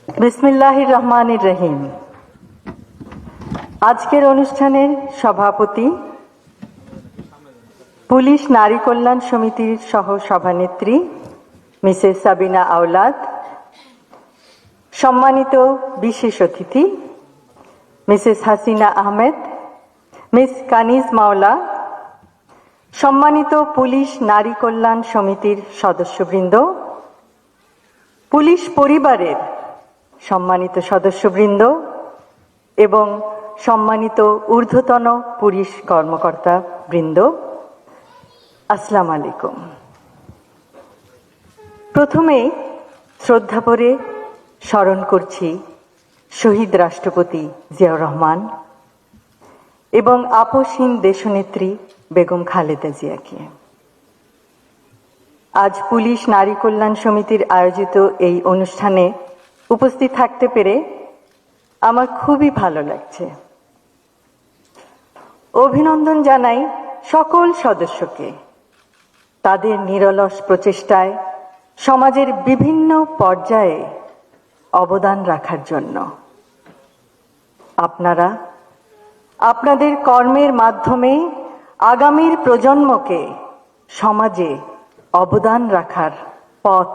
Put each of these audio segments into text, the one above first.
বিসমিল্লাহির রহমানির রহিম। আজকের অনুষ্ঠানের সভাপতি, পুলিশ নারী কল্যাণ সমিতির সহ সভানেত্রী মিসেস সাবিনা আওলাদ, সম্মানিত বিশেষ অতিথি মিসেস হাসিনা আহমেদ, মিস কানিজ মাওলা, সম্মানিত পুলিশ নারী কল্যাণ সমিতির সদস্যবৃন্দ, পুলিশ পরিবারের সম্মানিত সদস্যবৃন্দ এবং সম্মানিত ঊর্ধ্বতন পুলিশ কর্মকর্তা বৃন্দ, আসসালামু আলাইকুম। প্রথমে শ্রদ্ধাভরে স্মরণ করছি শহীদ রাষ্ট্রপতি জিয়াউর রহমান এবং আপসহীন দেশনেত্রী বেগম খালেদা জিয়াকে। আজ পুলিশ নারী কল্যাণ সমিতির আয়োজিত এই অনুষ্ঠানে উপস্থিত থাকতে পেরে আমার খুবই ভালো লাগছে। অভিনন্দন জানাই সকল সদস্যকে তাদের নিরলস প্রচেষ্টায় সমাজের বিভিন্ন পর্যায়ে অবদান রাখার জন্য। আপনারা আপনাদের কর্মের মাধ্যমে আগামীর প্রজন্মকে সমাজে অবদান রাখার পথ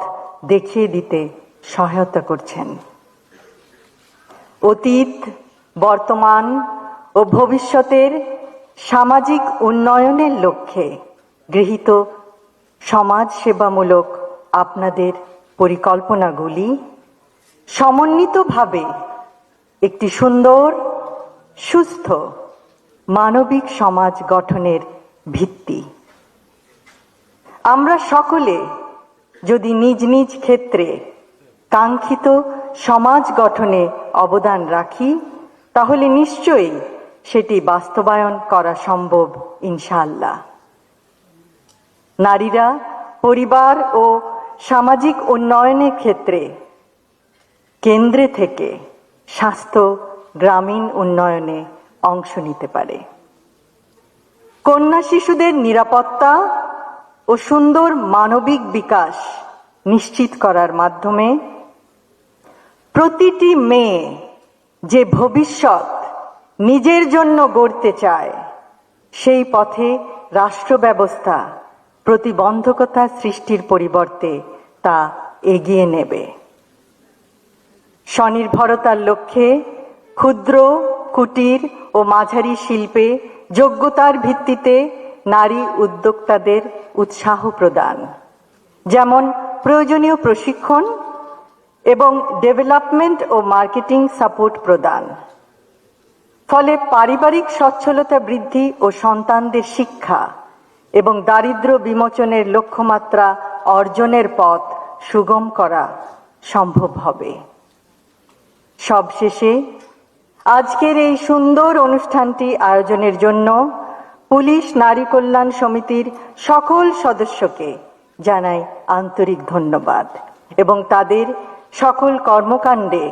দেখিয়ে দিতে সহায়তা করছেন। অতীত, বর্তমান ও ভবিষ্যতের সামাজিক উন্নয়নের লক্ষ্যে গৃহীত সমাজ সেবামূলক আপনাদের পরিকল্পনাগুলি সমন্বিতভাবে একটি সুন্দর, সুস্থ, মানবিক সমাজ গঠনের ভিত্তি। আমরা সকলে যদি নিজ নিজ ক্ষেত্রে কাঙ্ক্ষিত সমাজ গঠনে অবদান রাখি, তাহলে নিশ্চয়ই সেটি বাস্তবায়ন করা সম্ভব ইনশাআল্লাহ। নারীরা পরিবার ও সামাজিক উন্নয়নের ক্ষেত্রে কেন্দ্রে থেকে স্বাস্থ্য, গ্রামীণ উন্নয়নে অংশ নিতে পারে। কন্যা শিশুদের নিরাপত্তা ও সুন্দর মানবিক বিকাশ নিশ্চিত করার মাধ্যমে প্রতিটি মেয়ে যে ভবিষ্যৎ নিজের জন্য গড়তে চায়, সেই পথে রাষ্ট্র ব্যবস্থা প্রতিবন্ধকতা সৃষ্টির পরিবর্তে তা এগিয়ে নেবে। স্বনির্ভরতার লক্ষ্যে ক্ষুদ্র, কুটির ও মাঝারি শিল্পে যোগ্যতার ভিত্তিতে নারী উদ্যোক্তাদের উৎসাহ প্রদান, যেমন প্রয়োজনীয় প্রশিক্ষণ এবং ডেভেলপমেন্ট ও মার্কেটিং সাপোর্ট প্রদান। ফলে পারিবারিক সচ্ছলতা বৃদ্ধি ও সন্তানদের শিক্ষা এবং দারিদ্র্য বিমোচনের লক্ষ্যমাত্রা অর্জনের পথ সুগম করা সম্ভব হবে। সবশেষে আজকের এই সুন্দর অনুষ্ঠানটি আয়োজনের জন্য পুলিশ নারী কল্যাণ সমিতির সকল সদস্যকে জানাই আন্তরিক ধন্যবাদ এবং তাদের সকল কর্মকাণ্ডে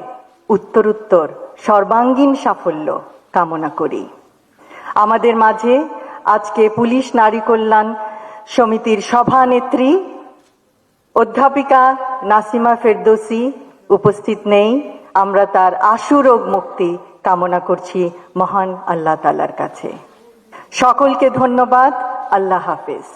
উত্তরোত্তর সর্বাঙ্গীন সাফল্য কামনা করি। আমাদের মাঝে আজকে পুলিশ নারী কল্যাণ সমিতির সভানেত্রী অধ্যাপিকা নাসিমা ফেরদৌসী উপস্থিত নেই। আমরা তার আশু রোগ মুক্তি কামনা করছি মহান আল্লাহ তাআলার কাছে। সকলকে ধন্যবাদ। আল্লাহ হাফেজ।